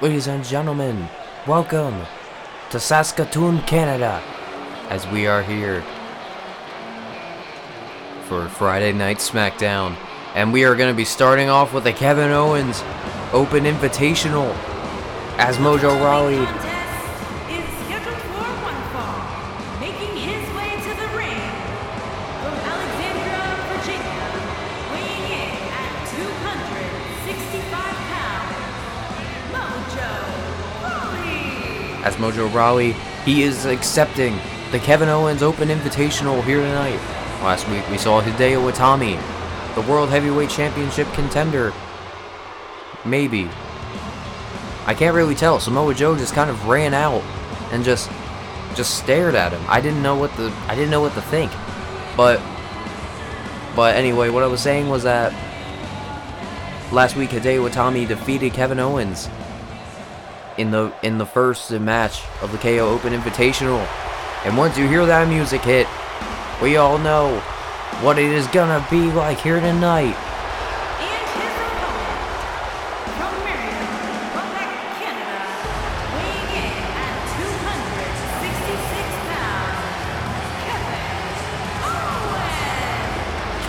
Ladies and gentlemen, welcome to Saskatoon, Canada, as we are here for Friday Night Smackdown. And we are going to be starting off with the Kevin Owens Open Invitational as Mojo Rawley as Mojo Rawley, he is accepting the Kevin Owens Open Invitational here tonight. Last week we saw Hideo Itami, the World Heavyweight Championship contender. Maybe. I can't really tell. Samoa Joe just kind of ran out and just stared at him. I didn't know what to think. But anyway, what I was saying was that last week Hideo Itami defeated Kevin Owens in the first match of the KO Open Invitational. And once you hear that music hit, we all know what it is gonna be like here tonight. And his opponent, from Maryland, Quebec, Canada, weighing in at 266 pounds,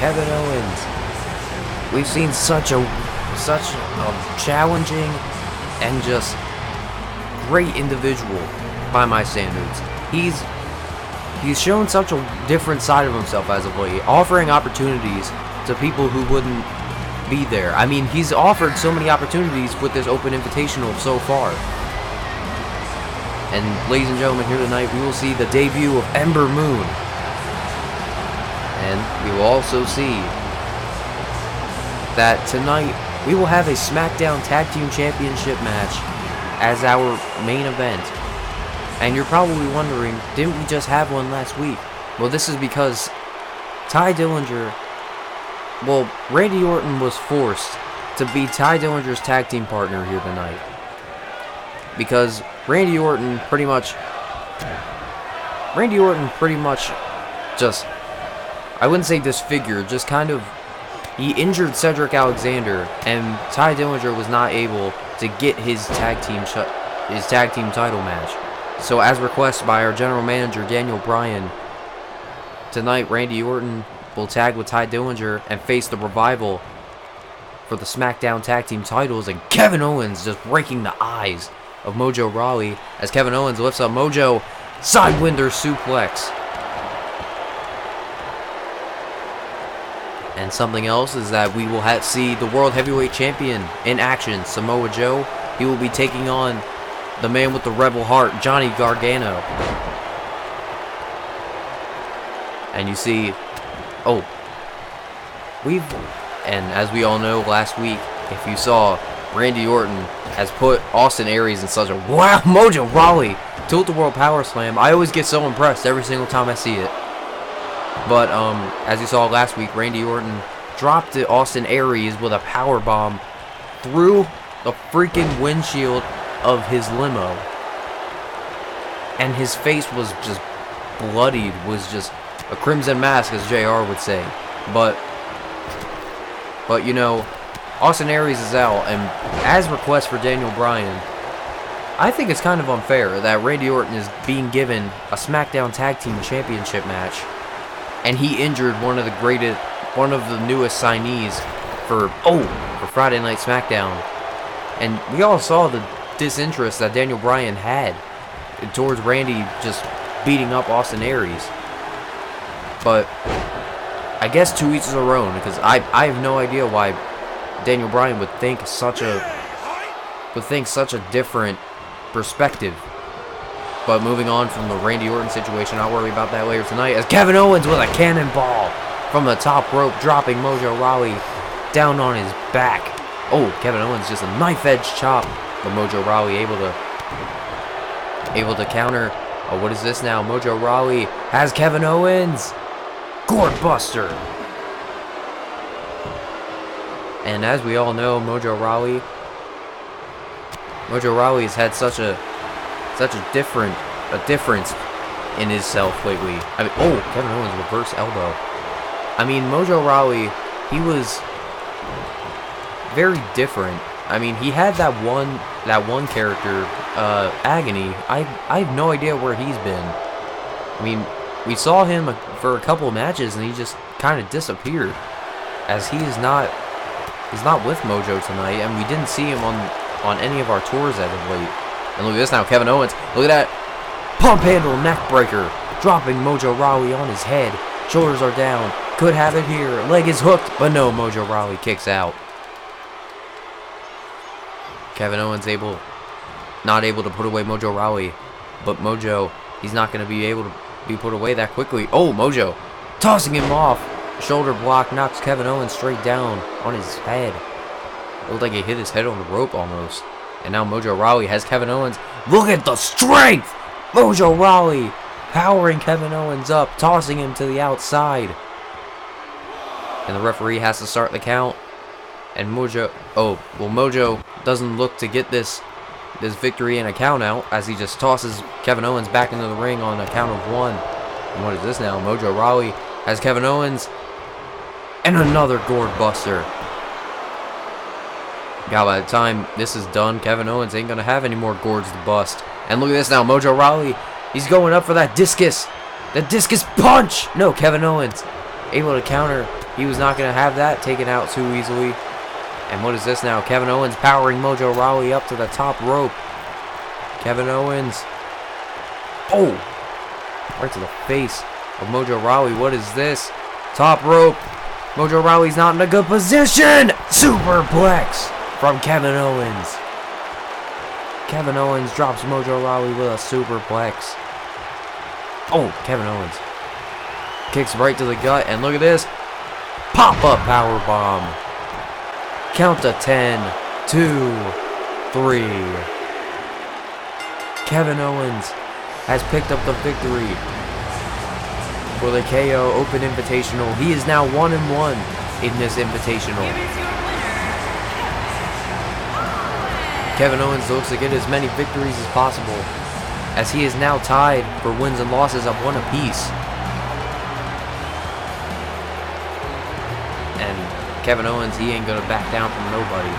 Kevin Owens. We've seen such a challenging and just great individual by my standards. He's shown such a different side of himself as of late, offering opportunities to people who wouldn't be there. I mean, he's offered so many opportunities with this Open Invitational so far. And ladies and gentlemen, here tonight we will see the debut of Ember Moon. And we will also see that tonight we will have a Smackdown Tag Team Championship match as our main event. And you're probably wondering, didn't we just have one last week? Well, this is because Dillinger, Randy Orton was forced to be Dillinger's tag team partner here tonight. Because Randy Orton pretty much just, I wouldn't say disfigured, just kind of, he injured Cedric Alexander, and Dillinger was not able to get his tag team title match. So as requested by our general manager Daniel Bryan, tonight Randy Orton will tag with Dillinger and face the Revival for the SmackDown tag team titles, and Kevin Owens just breaking the eyes of Mojo Rawley as Kevin Owens lifts up Mojo, Sidewinder suplex. And something else is that we will see the World Heavyweight Champion in action, Samoa Joe. He will be taking on the man with the rebel heart, Johnny Gargano. And you see, and as we all know, last week, if you saw, Randy Orton has put Austin Aries in such a, wow, Mojo Rawley, Tilt-A-World Power Slam. I always get so impressed every single time I see it. But, as you saw last week, Randy Orton dropped Austin Aries with a power bomb through the freaking windshield of his limo. And his face was just bloodied, was just a crimson mask, as JR would say. But you know, Austin Aries is out, and as request for Daniel Bryan, I think it's kind of unfair that Randy Orton is being given a SmackDown Tag Team Championship match, and he injured one of the newest signees for Friday Night Smackdown. And we all saw the disinterest that Daniel Bryan had towards Randy just beating up Austin Aries. But I guess to each their own, because I have no idea why Daniel Bryan would think such a different perspective. But moving on from the Randy Orton situation, I'll worry about that later tonight, as Kevin Owens with a cannonball from the top rope, dropping Mojo Rawley down on his back. Kevin Owens just a knife edge chop, but Mojo Rawley able to counter. What is this now? Mojo Rawley has Kevin Owens. Gourd Buster. And as we all know, Mojo Rawley has had such a difference in himself lately. I mean, Kevin Owens reverse elbow. I mean, Mojo Rawley, he was very different I mean, he had that one character, Agony. I have no idea where he's been. I mean, we saw him for a couple of matches, and he just kind of disappeared, as he's not with Mojo tonight, and we didn't see him on any of our tours as of late. And look at this now, Kevin Owens. Look at that pump handle neck breaker, dropping Mojo Rawley on his head. Shoulders are down. Could have it here. Leg is hooked, but no, Mojo Rawley kicks out. Kevin Owens not able to put away Mojo Rawley, but Mojo, he's not going to be able to be put away that quickly. Oh, Mojo tossing him off. Shoulder block knocks Kevin Owens straight down on his head. It looked like he hit his head on the rope almost. And now Mojo Rawley has Kevin Owens. Look at the strength! Mojo Rawley powering Kevin Owens up, tossing him to the outside. And the referee has to start the count. And Mojo doesn't look to get this victory in a count out, as he just tosses Kevin Owens back into the ring on a count of 1. And what is this now? Mojo Rawley has Kevin Owens. And another gourd buster. God, by the time this is done, Kevin Owens ain't going to have any more gourds to bust. And look at this now, Mojo Rawley. He's going up for that discus. The discus punch! No, Kevin Owens able to counter. He was not going to have that taken out too easily. And what is this now? Kevin Owens powering Mojo Rawley up to the top rope. Kevin Owens. Oh! Right to the face of Mojo Rawley. What is this? Top rope. Mojo Rawley's not in a good position. Superplex from Kevin Owens. Kevin Owens drops Mojo Rawley with a superplex. Oh, Kevin Owens kicks right to the gut, and look at this. Pop-up powerbomb. Count to 10, 2, 3. Kevin Owens has picked up the victory for the KO Open Invitational. He is now 1-1 in this Invitational. Kevin Owens looks to get as many victories as possible, as he is now tied for wins and losses of 1 apiece. And Kevin Owens, he ain't gonna back down from nobody.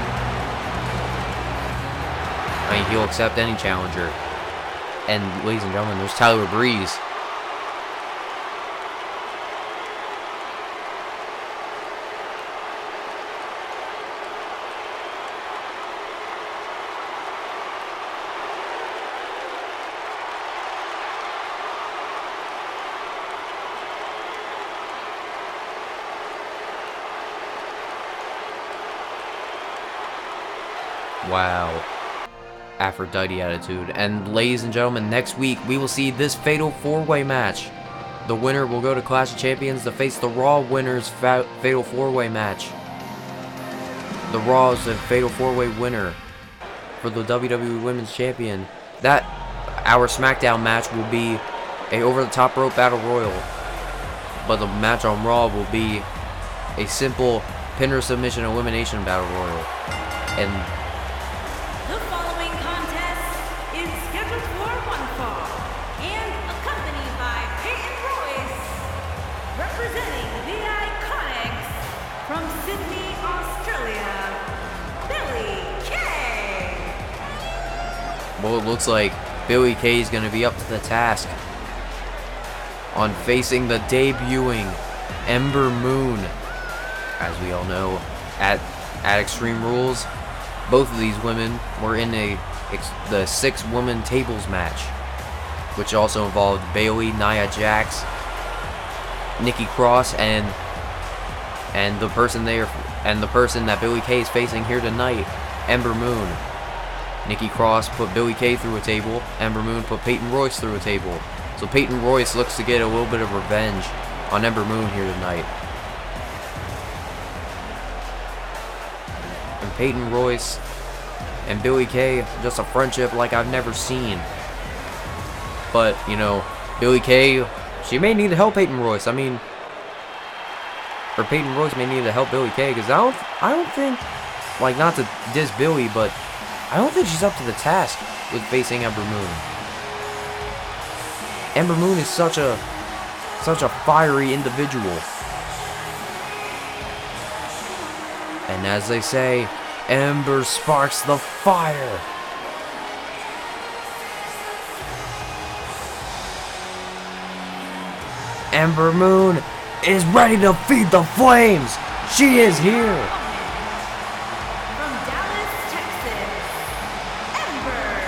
I mean, he'll accept any challenger. And ladies and gentlemen, there's Tyler Breeze. Wow. Aphrodite attitude. And ladies and gentlemen, next week we will see this Fatal 4-Way match. The winner will go to Clash of Champions to face the Raw winners Fatal 4-Way match. The Raw is the Fatal 4-Way winner for the WWE Women's Champion. That, our Smackdown match, will be a over-the-top rope battle royal. But the match on Raw will be a simple pinner submission elimination battle royal. And The following contest is scheduled for one fall and accompanied by Peyton Royce, representing the Iconics from Sydney, Australia, Billy Kay. well, it looks like Billy Kay is going to be up to the task on facing the debuting Ember Moon. As we all know, at Extreme Rules, both of these women were in the 6-woman tables match, which also involved Bayley, Nia Jax, Nikki Cross, and the person that Billy Kay is facing here tonight, Ember Moon. Nikki Cross put Billy Kay through a table. Ember Moon put Peyton Royce through a table. So Peyton Royce looks to get a little bit of revenge on Ember Moon here tonight. And Peyton Royce and Billy Kay, just a friendship like I've never seen. But, you know, Billy Kay, she may need to help Peyton Royce. I mean, or Peyton Royce may need to help Billy Kay, because I don't think, like, not to diss Billy, but I don't think she's up to the task with facing Ember Moon. Ember Moon is such a fiery individual. And as they say, Ember sparks the fire. Ember Moon is ready to feed the flames. She is here. From Dallas, Texas, Ember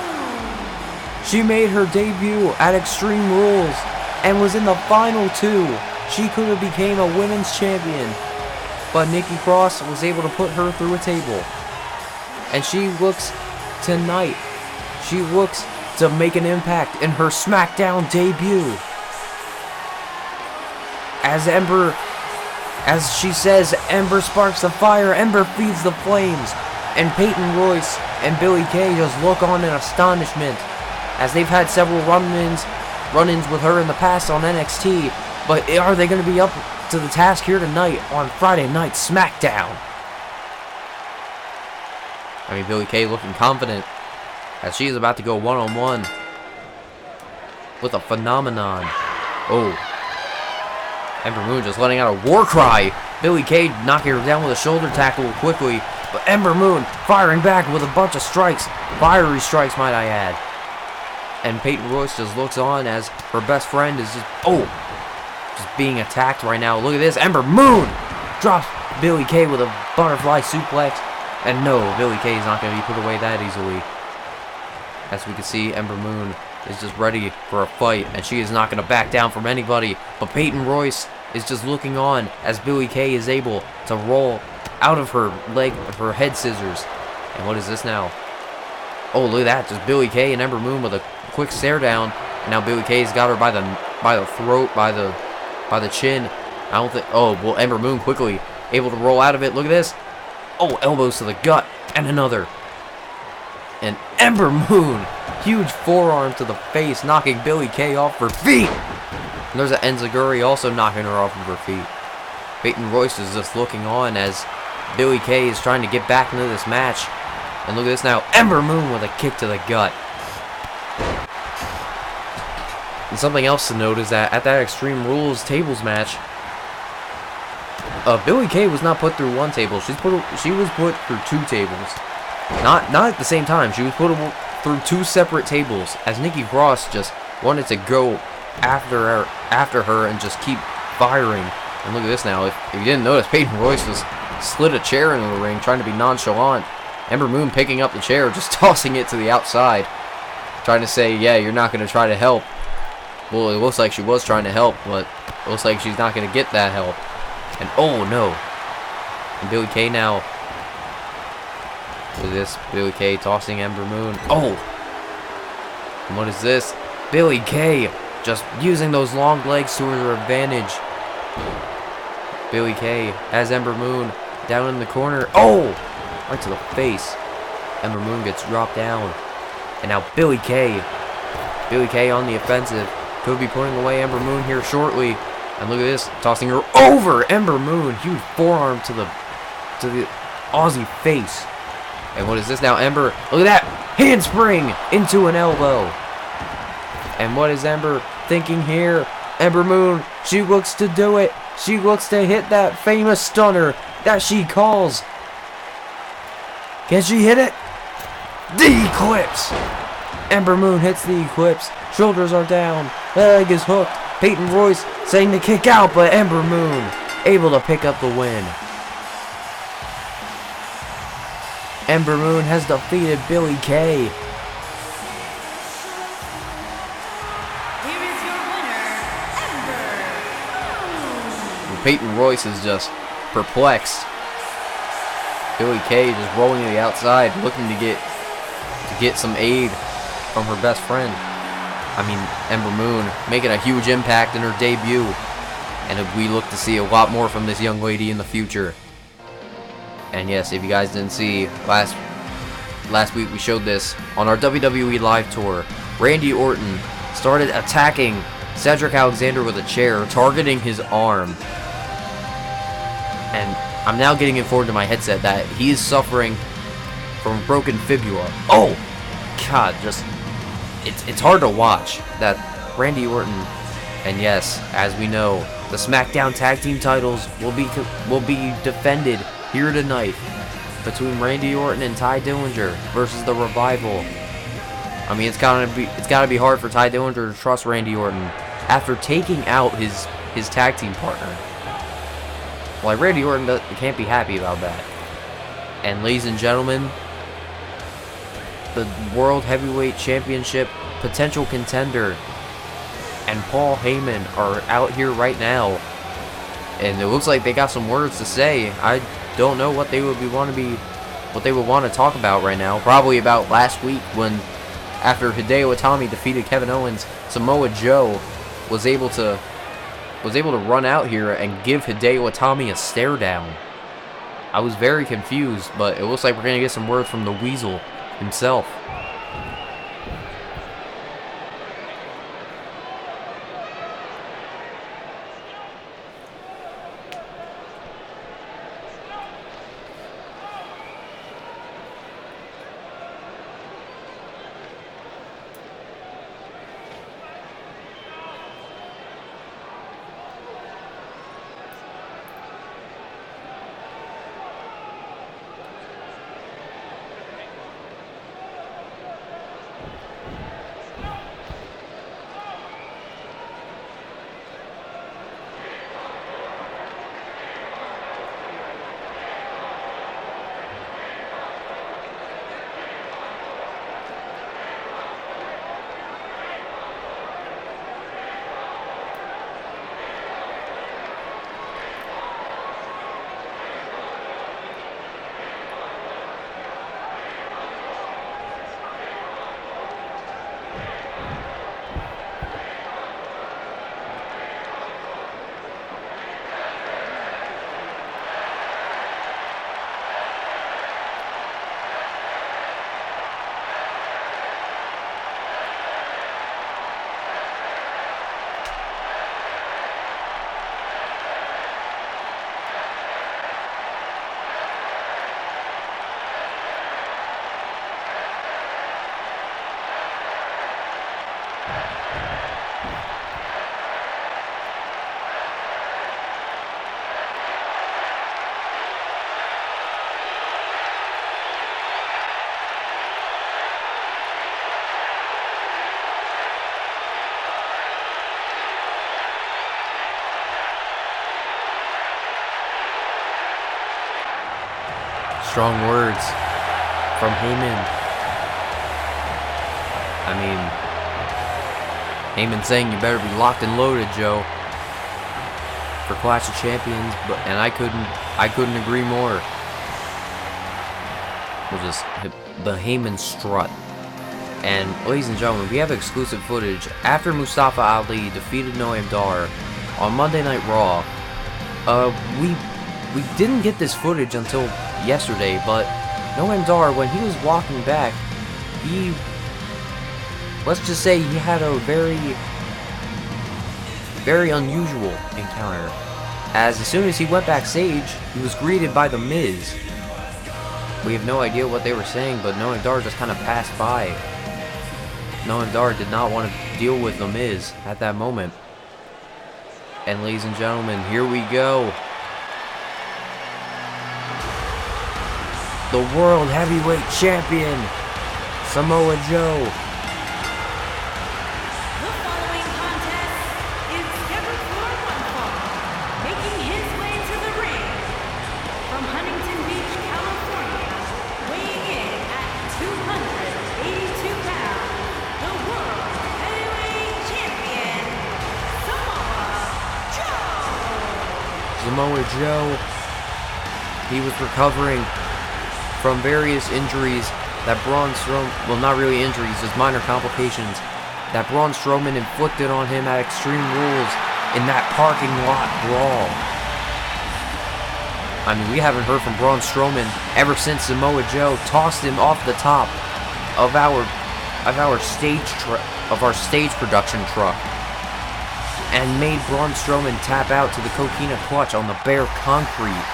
Moon. She made her debut at Extreme Rules and was in the final 2. She could have became a women's champion, but Nikki Cross was able to put her through a table. And she looks tonight, she looks to make an impact in her Smackdown debut. As she says, Ember sparks the fire, Ember feeds the flames. And Peyton Royce and Billie Kay just look on in astonishment, as they've had several run-ins with her in the past on NXT. But are they going to be up to the task here tonight on Friday Night SmackDown? I mean, Billie Kay looking confident as she is about to go one-on-one with a phenomenon. Oh. Ember Moon just letting out a war cry. Billie Kay knocking her down with a shoulder tackle quickly. But Ember Moon firing back with a bunch of strikes. Fiery strikes, might I add. And Peyton Royce just looks on as her best friend is just being attacked right now. Look at this. Ember Moon drops Billie Kay with a butterfly suplex. And no, Billie Kay is not going to be put away that easily. As we can see, Ember Moon is just ready for a fight, and she is not going to back down from anybody. But Peyton Royce is just looking on as Billie Kay is able to roll out of her head scissors. And what is this now? Oh, look at that! Just Billie Kay and Ember Moon with a quick stare down. And now Billie Kay's got her by the throat, by the chin. I don't think. Oh, well, Ember Moon quickly able to roll out of it. Look at this! Oh, elbows to the gut, and another. And Ember Moon, huge forearm to the face, knocking Billie Kay off her feet. And there's an Enziguri also knocking her off of her feet. Peyton Royce is just looking on as Billie Kay is trying to get back into this match. And look at this now, Ember Moon with a kick to the gut. And something else to note is that at that Extreme Rules tables match, Billie Kay was not put through one table. She was put through 2 tables. Not at the same time. She was put through 2 separate tables, as Nikki Cross just wanted to go after her and just keep firing. And look at this now. If you didn't notice, Peyton Royce just slid a chair into the ring, trying to be nonchalant. Ember Moon picking up the chair, just tossing it to the outside, trying to say, yeah, you're not going to try to help. Well, it looks like she was trying to help, but it looks like she's not going to get that help. And oh no. And Billie Kay now. Look at this. Billie Kay tossing Ember Moon. Oh! And what is this? Billie Kay just using those long legs to her advantage. Billie Kay has Ember Moon down in the corner. Oh! Right to the face. Ember Moon gets dropped down. And now Billie Kay. Billie Kay on the offensive. Could be putting away Ember Moon here shortly. And look at this, tossing her over Ember Moon. Huge forearm to the Aussie face. And what is this now? Ember, look at that. Handspring into an elbow. And what is Ember thinking here? Ember Moon, she looks to do it. She looks to hit that famous stunner that she calls. Can she hit it? The Eclipse. Ember Moon hits the Eclipse. Shoulders are down. Leg is hooked. Peyton Royce saying to kick out, but Ember Moon able to pick up the win. Ember Moon has defeated Billie Kay. Here is your winner, Ember Moon. Peyton Royce is just perplexed. Billie Kay just rolling to the outside, looking to get some aid from her best friend. I mean, Ember Moon making a huge impact in her debut, and we look to see a lot more from this young lady in the future. And yes, if you guys didn't see, last week we showed this on our WWE Live tour. Randy Orton started attacking Cedric Alexander with a chair, targeting his arm. And I'm now getting informed in my headset that he is suffering from broken fibula. Oh! God, just... It's hard to watch that Randy Orton, and yes, as we know, the SmackDown Tag Team titles will be defended here tonight between Randy Orton and Ty Dillinger versus the Revival. I mean, it's gotta be hard for Ty Dillinger to trust Randy Orton after taking out his tag team partner. Like, Randy Orton can't be happy about that. And ladies and gentlemen, the World Heavyweight Championship potential contender and Paul Heyman are out here right now, and it looks like they got some words to say. I don't know what they would want to talk about right now. Probably about last week when, after Hideo Itami defeated Kevin Owens, Samoa Joe was able to run out here and give Hideo Itami a stare down. I was very confused, but it looks like we're gonna get some words from the Weasel himself. Strong words from Heyman. I mean, Heyman saying you better be locked and loaded, Joe, for Clash of Champions, and I couldn't agree more. We'll just hit the Heyman strut. And ladies and gentlemen, we have exclusive footage after Mustafa Ali defeated Noam Dar on Monday Night Raw. We didn't get this footage until yesterday, but Noam Dar, when he was walking back, let's just say he had a very, very unusual encounter. As soon as he went backstage, he was greeted by The Miz. We have no idea what they were saying, but Noam Dar just kind of passed by. Noam Dar did not want to deal with The Miz at that moment. And ladies and gentlemen, here we go. The World Heavyweight Champion, Samoa Joe. The following contest is scheduled for one fall, making his way to the ring from Huntington Beach, California, weighing in at 282 pounds, the World Heavyweight Champion, Samoa Joe. Samoa Joe, he was recovering from various injuries that Braun Strowman, well, not really injuries, just minor complications that Braun Strowman inflicted on him at Extreme Rules in that parking lot brawl. I mean, we haven't heard from Braun Strowman ever since Samoa Joe tossed him off the top of our stage production truck and made Braun Strowman tap out to the coquina clutch on the bare concrete.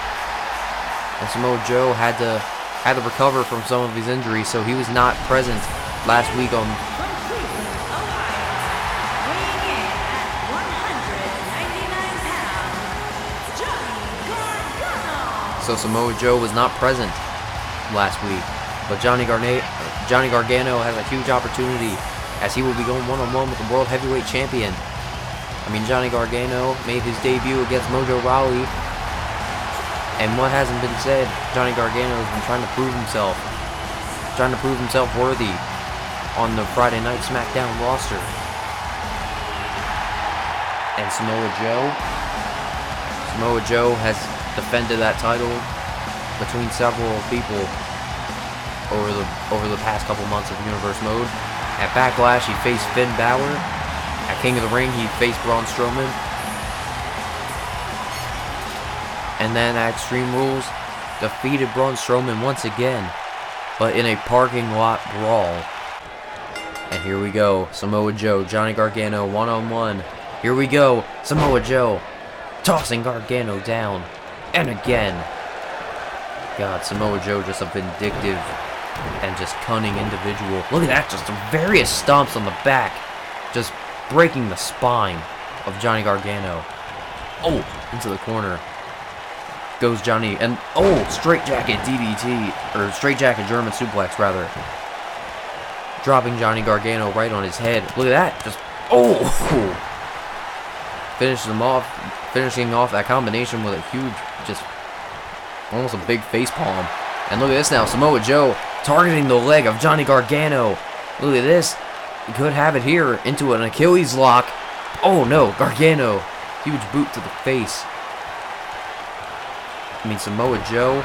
And Samoa Joe had to recover from some of his injuries, so he was not present last week on. From Cleveland, Ohio, weighing in at 199 pounds, Johnny Gargano. So Samoa Joe was not present last week. But Johnny Gargano has a huge opportunity as he will be going one-on-one with the World Heavyweight Champion. I mean, Johnny Gargano made his debut against Mojo Rawley. And what hasn't been said, Johnny Gargano has been trying to prove himself. Trying to prove himself worthy on the Friday Night Smackdown roster. And Samoa Joe has defended that title between several people over the past couple months of Universe Mode. At Backlash, he faced Finn Balor. At King of the Ring, he faced Braun Strowman. And then at Extreme Rules, defeated Braun Strowman once again, but in a parking lot brawl. And here we go, Samoa Joe, Johnny Gargano, one-on-one. Here we go, Samoa Joe, tossing Gargano down, and again. God, Samoa Joe, just a vindictive and just cunning individual. Look at that, just various stomps on the back, just breaking the spine of Johnny Gargano. Oh, into the corner goes Johnny, and oh, straight jacket DDT, or straight jacket German suplex rather. Dropping Johnny Gargano right on his head. Look at that, just, oh! Finishing off that combination with a huge, just, almost a big face palm. And look at this now, Samoa Joe targeting the leg of Johnny Gargano. Look at this. He could have it here into an Achilles lock. Oh no, Gargano. Huge boot to the face. I mean, Samoa Joe,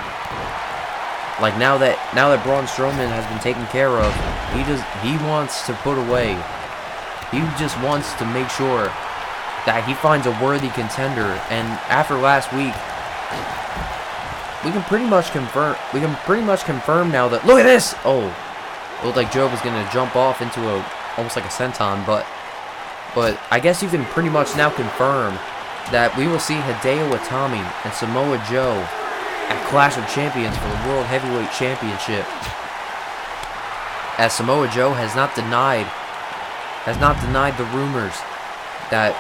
like now that Braun Strowman has been taken care of, he wants to put away. He just wants to make sure that he finds a worthy contender. And after last week, we can pretty much confirm now that, look at this! Oh, it looked like Joe was gonna jump off into almost like a senton, but I guess you can pretty much now confirm that we will see Hideo Itami and Samoa Joe at Clash of Champions for the World Heavyweight Championship. As Samoa Joe has not denied the rumors that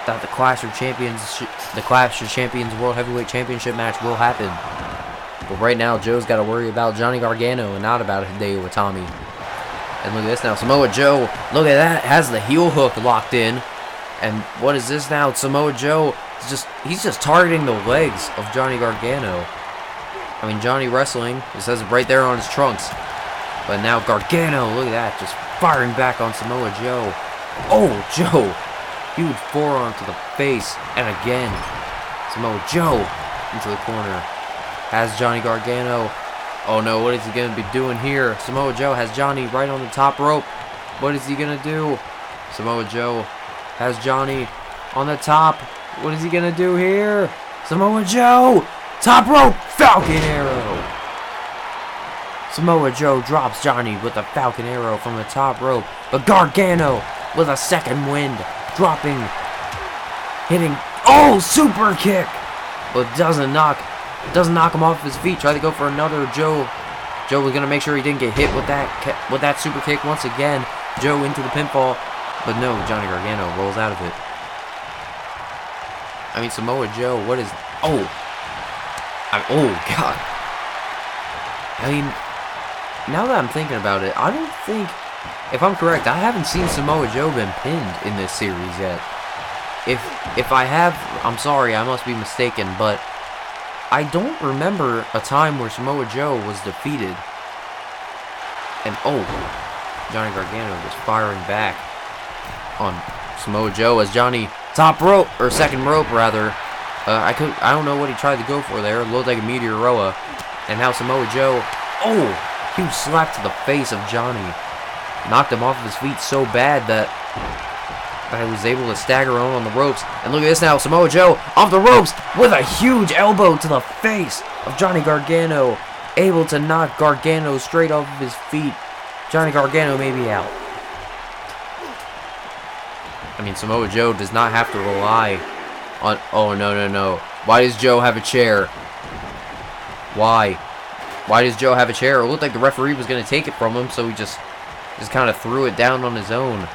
the Clash of Champions World Heavyweight Championship match will happen. But right now, Joe's got to worry about Johnny Gargano and not about Hideo Itami. And look at this now, Samoa Joe, look at that, has the heel hook locked in. And what is this now? Samoa Joe, he's just targeting the legs of Johnny Gargano. I mean, Johnny Wrestling, it says it right there on his trunks. But now Gargano, look at that, just firing back on Samoa Joe. Oh, Joe, huge forearm to the face. And again, Samoa Joe into the corner. Has Johnny Gargano. Oh no, what is he going to be doing here? Samoa Joe has Johnny right on the top rope. What is he going to do? Samoa Joe has Johnny on the top. What is he going to do here? Samoa Joe! Top rope! Falcon Arrow! Samoa Joe drops Johnny with a Falcon Arrow from the top rope. But Gargano with a second wind. Dropping. Hitting. Oh! Super kick! But doesn't knock him off his feet. Try to go for another. Joe was going to make sure he didn't get hit with that super kick once again. Joe into the pinfall. But no, Johnny Gargano rolls out of it. I mean, Samoa Joe, what is... Oh! Oh, God. I mean, now that I'm thinking about it, I don't think... If I'm correct, I haven't seen Samoa Joe been pinned in this series yet. If I have, I'm sorry, I must be mistaken, but I don't remember a time where Samoa Joe was defeated. And, oh, Johnny Gargano just firing back on Samoa Joe as Johnny top rope, or second rope rather. I don't know what he tried to go for there. It looked like a Meteoroa. And now Samoa Joe, oh, huge slap to the face of Johnny. Knocked him off of his feet so bad that he was able to stagger on the ropes. And look at this now, Samoa Joe off the ropes with a huge elbow to the face of Johnny Gargano. Able to knock Gargano straight off of his feet. Johnny Gargano may be out. I mean, Samoa Joe does not have to rely on... Oh, no. Why does Joe have a chair? Why? Why does Joe have a chair? It looked like the referee was going to take it from him, so he just kind of threw it down on his own.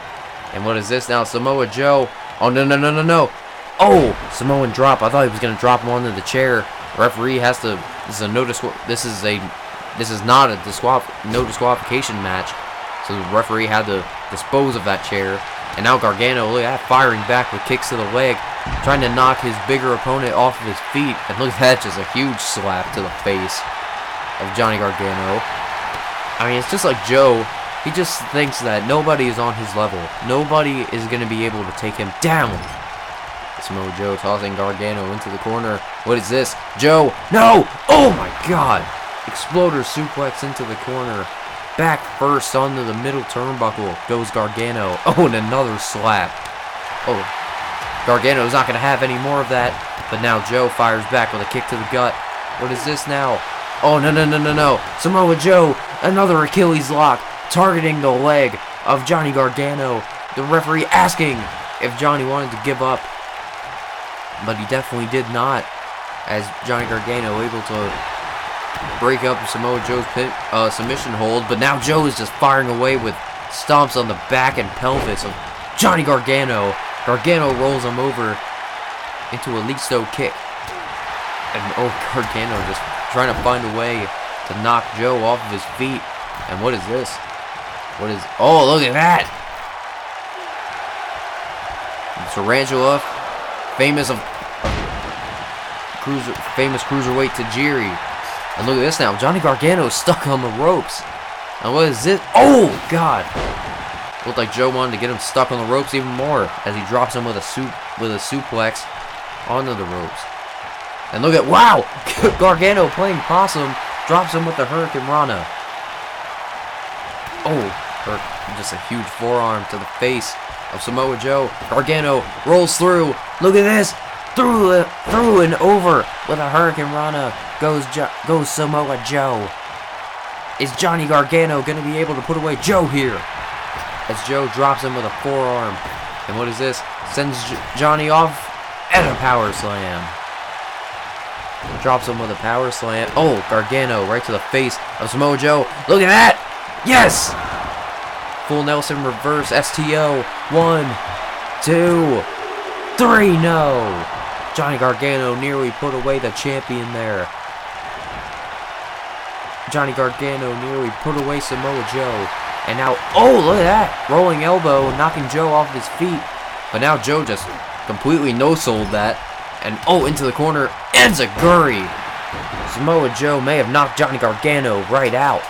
And what is this now? Samoa Joe. Oh, no. Oh, Samoan drop. I thought he was going to drop him onto the chair. The referee has to... This is a this is not a no disqualification match. So the referee had to dispose of that chair. And now Gargano, look at that, firing back with kicks to the leg, trying to knock his bigger opponent off of his feet. And look at that, just a huge slap to the face of Johnny Gargano. I mean, it's just like Joe. He just thinks that nobody is on his level. Nobody is going to be able to take him down. Samoa Joe tossing Gargano into the corner. What is this? Joe, no! Oh my god! Exploder suplex into the corner. Back first onto the middle turnbuckle goes Gargano. Oh, and another slap. Oh, Gargano's not going to have any more of that. But now Joe fires back with a kick to the gut. What is this now? Oh, no. Samoa Joe, another Achilles lock, targeting the leg of Johnny Gargano. The referee asking if Johnny wanted to give up. But he definitely did not, as Johnny Gargano able to break up Samoa Joe's submission hold. But now Joe is just firing away with stomps on the back and pelvis of Johnny Gargano. Gargano rolls him over into a Listo kick. And oh, Gargano just trying to find a way to knock Joe off of his feet. And what is this? What is... Oh, look at that! Tarantula, famous cruiserweight Tajiri. And look at this now. Johnny Gargano stuck on the ropes. And what is this? Oh, God. Looked like Joe wanted to get him stuck on the ropes even more as he drops him with a suplex onto the ropes. And look at, wow! Gargano playing possum, drops him with the Hurricane Rana. Oh, just a huge forearm to the face of Samoa Joe. Gargano rolls through. Look at this. Through and over with a Hurricane Rana goes Samoa Joe. Is Johnny Gargano going to be able to put away Joe here? As Joe drops him with a forearm. And what is this? Sends Johnny off and a power slam. Drops him with a power slam. Oh, Gargano right to the face of Samoa Joe. Look at that! Yes! Full Nelson reverse STO. 1, 2, 3, no! Johnny Gargano nearly put away the champion there. Johnny Gargano nearly put away Samoa Joe. And now, oh, look at that! Rolling elbow, knocking Joe off his feet. But now Joe just completely no-sold that. And, oh, into the corner, enziguri! Samoa Joe may have knocked Johnny Gargano right out.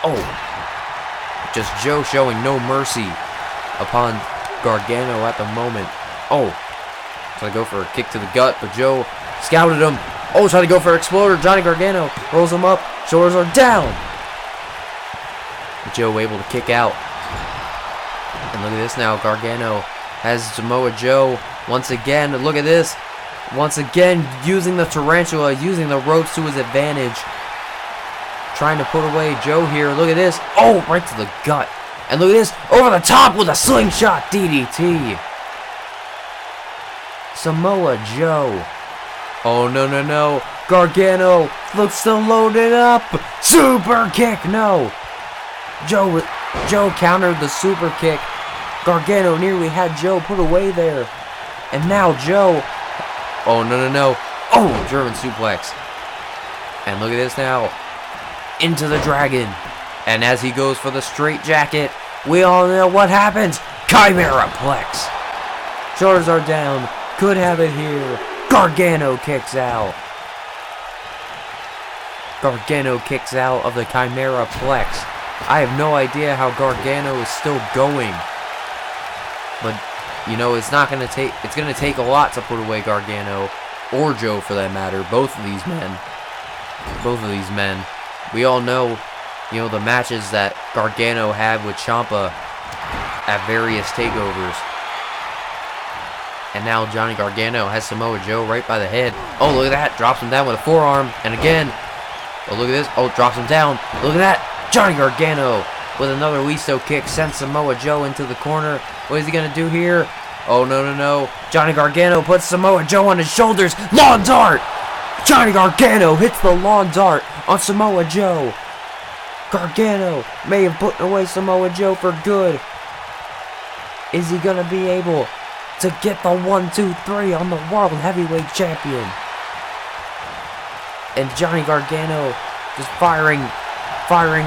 Oh. Just Joe showing no mercy upon Gargano at the moment. Oh. Trying to go for a kick to the gut, but Joe scouted him. Oh, trying to go for an exploder. Johnny Gargano rolls him up. Shoulders are down. Joe able to kick out. And look at this now. Gargano has Samoa Joe once again. Look at this. Once again, using the tarantula, using the ropes to his advantage. Trying to put away Joe here. Look at this. Oh, right to the gut. And look at this. Over the top with a slingshot DDT. Samoa Joe. Oh, no. Gargano looks to load it up. Super kick. No. Joe countered the super kick. Gargano nearly had Joe put away there. And now Joe. Oh, no. Oh, German suplex. And look at this now. Into the dragon. And as he goes for the straight jacket, we all know what happens. Chimera Plex. Shoulders are down. Could have it here. Gargano kicks out. Gargano kicks out of the Chimera Plex. I have no idea how Gargano is still going. But, you know, it's going to take a lot to put away Gargano. Or Joe, for that matter. Both of these men. We all know, you know, the matches that Gargano had with Ciampa at various takeovers. And now Johnny Gargano has Samoa Joe right by the head. Oh, look at that. Drops him down with a forearm. And again. Oh, look at this. Oh, drops him down. Look at that. Johnny Gargano with another Listo kick. Sends Samoa Joe into the corner. What is he going to do here? Oh, no. Johnny Gargano puts Samoa Joe on his shoulders. Lawn dart. Johnny Gargano hits the lawn dart on Samoa Joe. Gargano may have put away Samoa Joe for good. Is he going to be able to get the 1, 2, 3 on the World Heavyweight Champion? And Johnny Gargano Just firing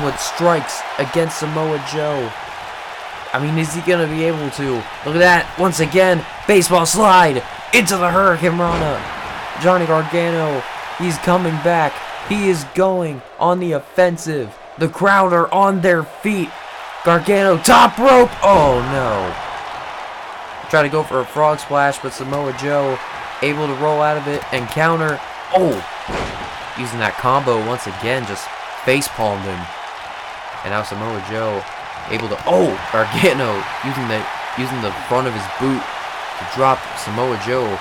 with strikes against Samoa Joe. I mean, is he going to be able to? Look at that. Once again, baseball slide into the Hurricane Rana. Johnny Gargano, he's coming back. He is going on the offensive. The crowd are on their feet. Gargano, top rope. Oh, no. Try to go for a frog splash, but Samoa Joe able to roll out of it and counter. Oh, using that combo once again, just face palmed him. And now Samoa Joe able to, oh, Gargano using the front of his boot to drop Samoa Joe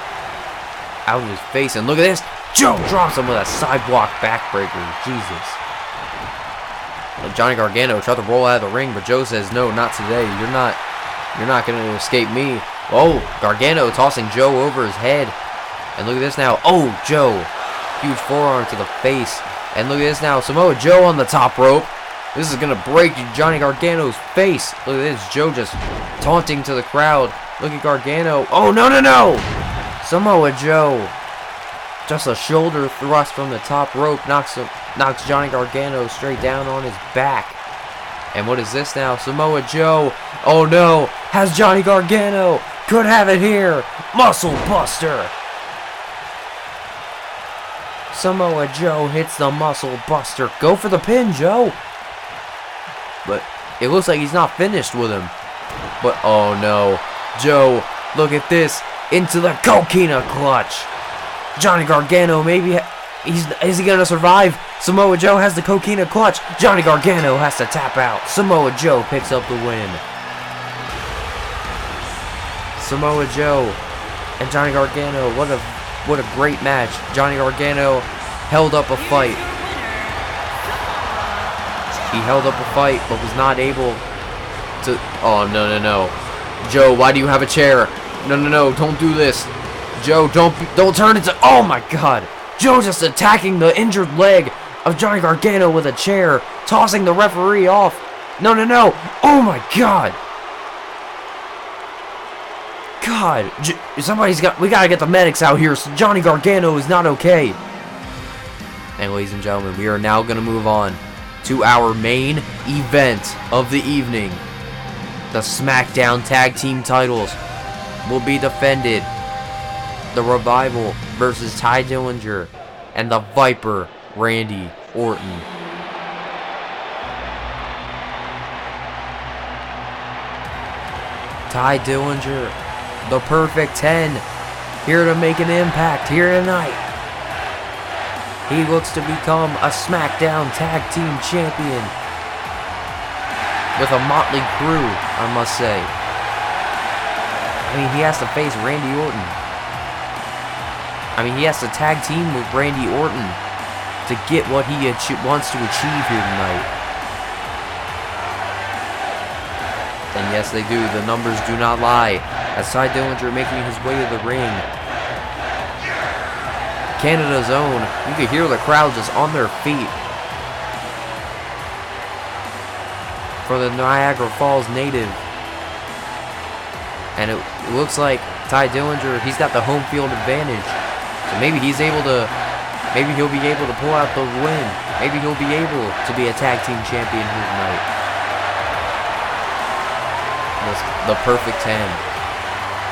out of his face. And look at this, Joe drops him with a sidewalk backbreaker. Jesus. Johnny Gargano tried to roll out of the ring, but Joe says, no, not today. You're not going to escape me. Oh, Gargano tossing Joe over his head. And look at this now. Oh, Joe. Huge forearm to the face. And look at this now. Samoa Joe on the top rope. This is going to break Johnny Gargano's face. Look at this. Joe just taunting to the crowd. Look at Gargano. Oh, no, no, no. Samoa Joe. Just a shoulder thrust from the top rope. Knocks Johnny Gargano straight down on his back. And what is this now? Samoa Joe. Oh, no. Has Johnny Gargano. Could have it here. Muscle Buster. Samoa Joe hits the Muscle Buster. Go for the pin, Joe. But it looks like he's not finished with him. But, oh no. Joe, look at this. Into the Coquina Clutch. Johnny Gargano, maybe... Is he going to survive? Samoa Joe has the Coquina Clutch. Johnny Gargano has to tap out. Samoa Joe picks up the win. Samoa Joe and Johnny Gargano. What a great match. Johnny Gargano held up a fight. He held up a fight, but was not able to... Oh, no, no, no. Joe, why do you have a chair? No, no, no, don't do this. Joe, don't turn into... Oh, my God. Joe just attacking the injured leg of Johnny Gargano with a chair, tossing the referee off. No, no, no. Oh, my God. God, we gotta get the medics out here. So Johnny Gargano is not okay. And ladies and gentlemen, we are now gonna move on to our main event of the evening. The Smackdown Tag Team titles will be defended. The Revival versus Ty Dillinger and the Viper, Randy Orton. Ty Dillinger, the Perfect 10, here to make an impact here tonight. He looks to become a Smackdown Tag Team Champion with a motley crew, I must say. I mean, he has to face Randy Orton. I mean, he has to tag team with Randy Orton to get what he wants to achieve here tonight. And yes, they do. The numbers do not lie. As Ty Dillinger making his way to the ring. Canada's own. You can hear the crowd just on their feet. For the Niagara Falls native. And it looks like Ty Dillinger, he's got the home field advantage. So maybe he'll be able to pull out the win. Maybe he'll be able to be a tag team champion here tonight. The Perfect 10.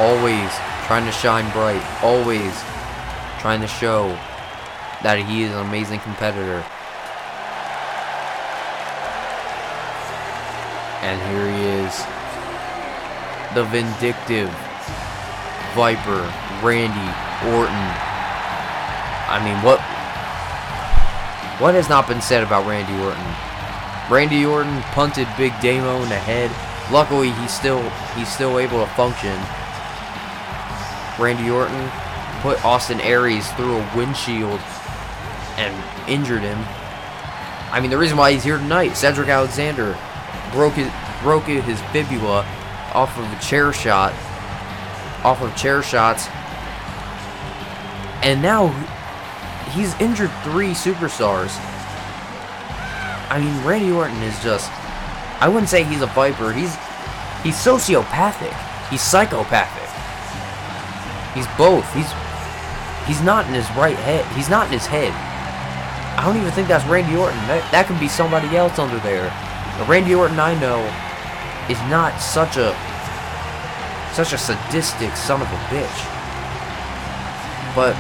Always trying to shine bright. Always trying to show that he is an amazing competitor. And here he is. The vindictive Viper, Randy Orton. I mean, what has not been said about Randy Orton? Randy Orton punted Big Damo in the head. Luckily, he's still able to function. Randy Orton put Austin Aries through a windshield and injured him. I mean, the reason why he's here tonight, Cedric Alexander broke his fibula off of chair shots, and now he's injured 3 superstars. I mean, Randy Orton is just, I wouldn't say he's a Viper. He's sociopathic. He's psychopathic. He's both. He's not in his right head. He's not in his head. I don't even think that's Randy Orton. That could be somebody else under there. But Randy Orton, I know, is not such a sadistic son of a bitch. But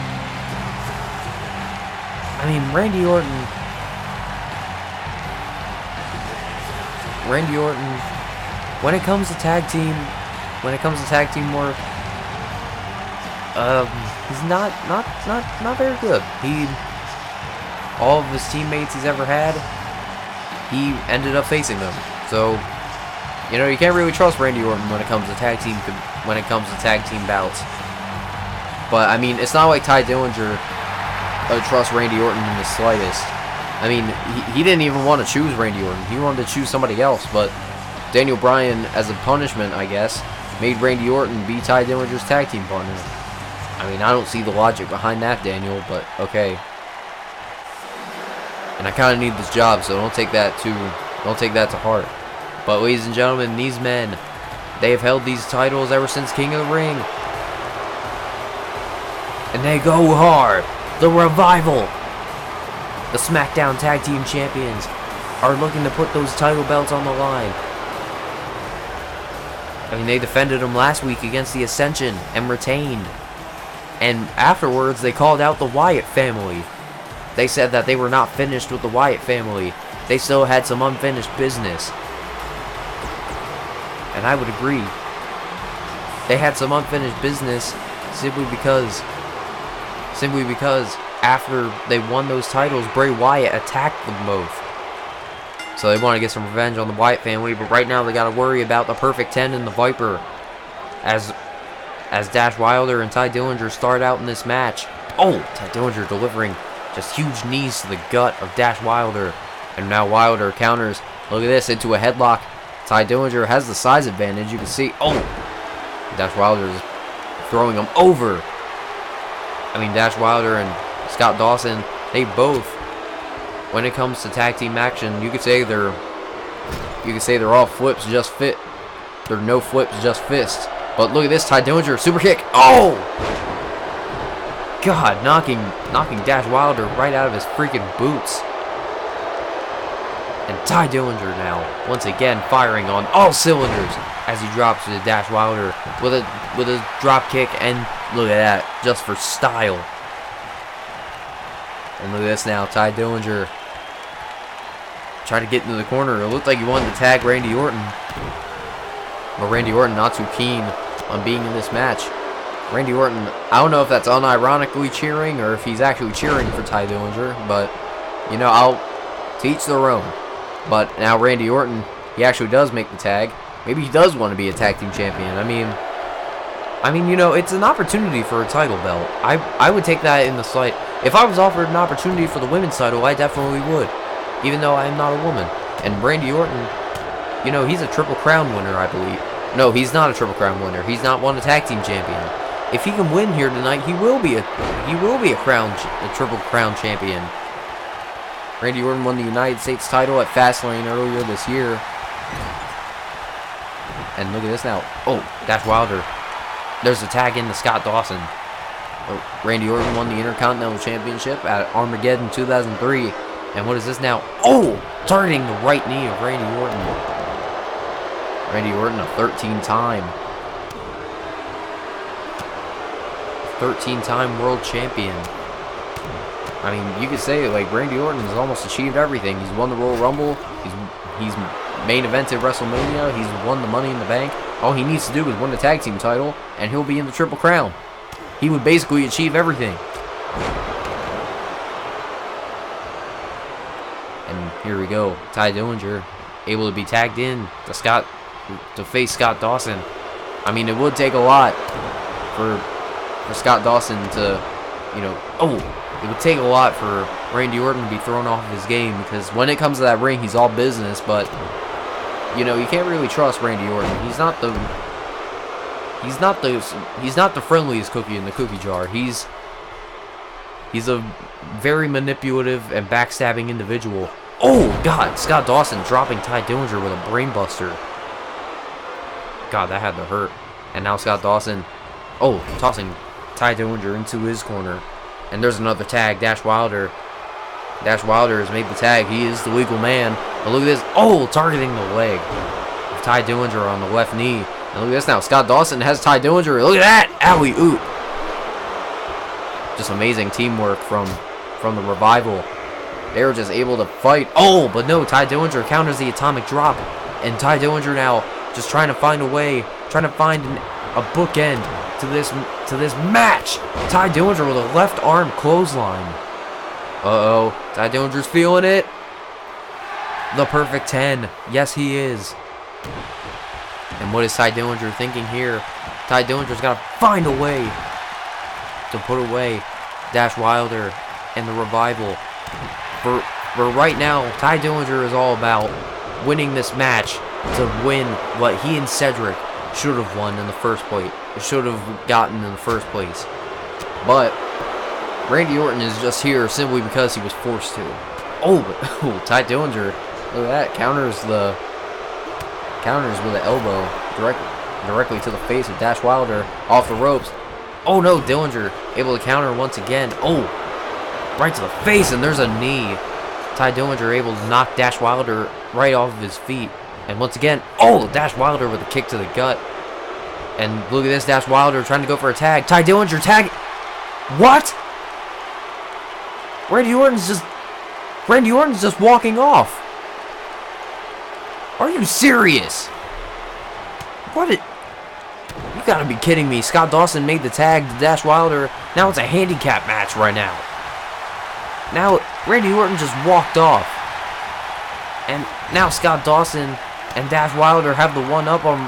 I mean, Randy Orton, when it comes to tag team work, he's not very good. All of his teammates he's ever had, he ended up facing them. So, you know, you can't really trust Randy Orton when it comes to tag team bouts. But I mean, it's not like Ty Dillinger trusts Randy Orton in the slightest. I mean, he didn't even want to choose Randy Orton. He wanted to choose somebody else, but Daniel Bryan, as a punishment, I guess, made Randy Orton be Ty Dillinger's tag team partner. I mean, I don't see the logic behind that, Daniel, but okay. And I kind of need this job, so don't take that to heart. But ladies and gentlemen, these men, they have held these titles ever since King of the Ring. And they go hard. The Revival, the Smackdown Tag Team Champions, are looking to put those title belts on the line. I mean, they defended them last week against the Ascension and retained. And afterwards, they called out the Wyatt family. They said that they were not finished with the Wyatt family. They still had some unfinished business. And I would agree. They had some unfinished business simply because after they won those titles, Bray Wyatt attacked them both. So they want to get some revenge on the Wyatt family, but right now they got to worry about the Perfect 10 and the Viper as Dash Wilder and Ty Dillinger start out in this match. Oh, Ty Dillinger delivering just huge knees to the gut of Dash Wilder. And now Wilder counters, look at this, into a headlock. Ty Dillinger has the size advantage, you can see. Oh, Dash Wilder is throwing him over. I mean, Dash Wilder and Scott Dawson, they both, when it comes to tag team action, you could say they're all flips just fit. They're no flips, just fists. But look at this, Ty Dillinger, super kick. Oh! God, knocking Dash Wilder right out of his freaking boots. And Ty Dillinger now, once again, firing on all cylinders as he drops to Dash Wilder with a drop kick, and look at that, just for style. And look at this now, Ty Dillinger tried to get into the corner. It looked like he wanted to tag Randy Orton, but Randy Orton not too keen on being in this match. Randy Orton, I don't know if that's unironically cheering or if he's actually cheering for Ty Dillinger, but you know, I'll teach their own. But now Randy Orton, he actually does make the tag. Maybe he does want to be a tag team champion. I mean, you know, it's an opportunity for a title belt. I would take that in the slight. If I was offered an opportunity for the women's title, I definitely would, even though I am not a woman. And Randy Orton, you know, he's a Triple Crown winner, I believe. No, he's not a Triple Crown winner. He's not won a tag team champion. If he can win here tonight, he will be a Triple Crown champion. Randy Orton won the United States title at Fastlane earlier this year. And look at this now. Oh, Dash Wilder. There's a tag in to Scott Dawson. Oh, Randy Orton won the Intercontinental Championship at Armageddon 2003. And what is this now? Oh, targeting the right knee of Randy Orton. Randy Orton, a 13-time world champion. I mean, you could say, like, Randy Orton has almost achieved everything. He's won the Royal Rumble. He's main evented WrestleMania. He's won the Money in the Bank. All he needs to do is win the tag team title, and he'll be in the Triple Crown. He would basically achieve everything. And here we go. Ty Dillinger able to be tagged in to face Scott Dawson. I mean, it would take a lot for Scott Dawson to, you know, it would take a lot for Randy Orton to be thrown off of his game, because when it comes to that ring, he's all business, but you know, you can't really trust Randy Orton. He's not the friendliest cookie in the cookie jar. He's a very manipulative and backstabbing individual. Oh God, Scott Dawson dropping Ty Dillinger with a brainbuster. God, that had to hurt. And now Scott Dawson, tossing Ty Dillinger into his corner. And there's another tag. Dash Wilder Dash Wilder has made the tag. He is the legal man. But look at this. Oh, targeting the leg. Ty Dillinger on the left knee. And look at this now. Scott Dawson has Ty Dillinger. Look at that. Alley-oop. Just amazing teamwork from the Revival. They were just able to fight. Oh, but no. Ty Dillinger counters the atomic drop. And Ty Dillinger now just trying to find a way. Trying to find a bookend to this match. Ty Dillinger with a left arm clothesline. Uh-oh. Ty Dillinger's feeling it. The perfect 10. Yes, he is. And what is Ty Dillinger thinking here? Ty Dillinger's got to find a way to put away Dash Wilder and the Revival. For right now, Ty Dillinger is all about winning this match to win what he and Cedric should have won in the first place. Should have gotten in the first place. But Randy Orton is just here simply because he was forced to. Oh, but Ty Dillinger, look at that, counters with an elbow directly to the face of Dash Wilder off the ropes. Oh no, Dillinger able to counter once again. Oh, right to the face, and there's a knee. Ty Dillinger able to knock Dash Wilder right off of his feet. And once again, oh, Dash Wilder with a kick to the gut. And look at this, Dash Wilder trying to go for a tag. Ty Dillinger tag. What? Randy Orton's just walking off. Are you serious? What? You gotta be kidding me. Scott Dawson made the tag to Dash Wilder. Now it's a handicap match right now. Now Randy Orton just walked off. And now Scott Dawson and Dash Wilder have the one up on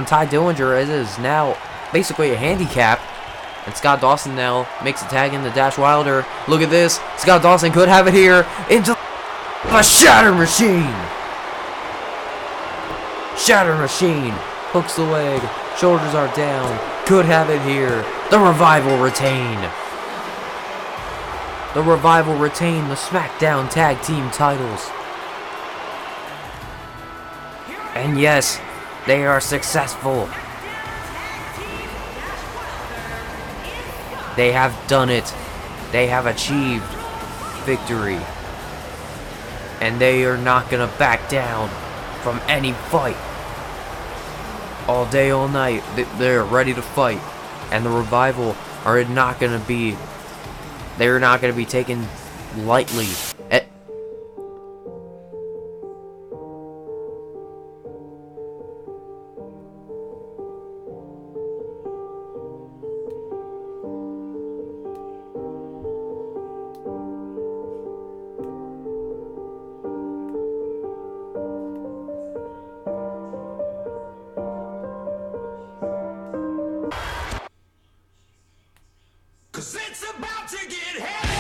Ty Dillinger. It is now basically a handicap. And Scott Dawson now makes a tag into Dash Wilder. Look at this. Scott Dawson could have it here. Into the Shatter Machine. Shatter Machine. Hooks the leg. Shoulders are down. Could have it here. The Revival retain. The Revival retain the Smackdown Tag Team titles. And yes, they are successful. They have done it. They have achieved victory. And they are not going to back down from any fight. All day, all night, they're ready to fight. And the Revival are not going to be... They're not going to be taken lightly. Cause it's about to get heavy.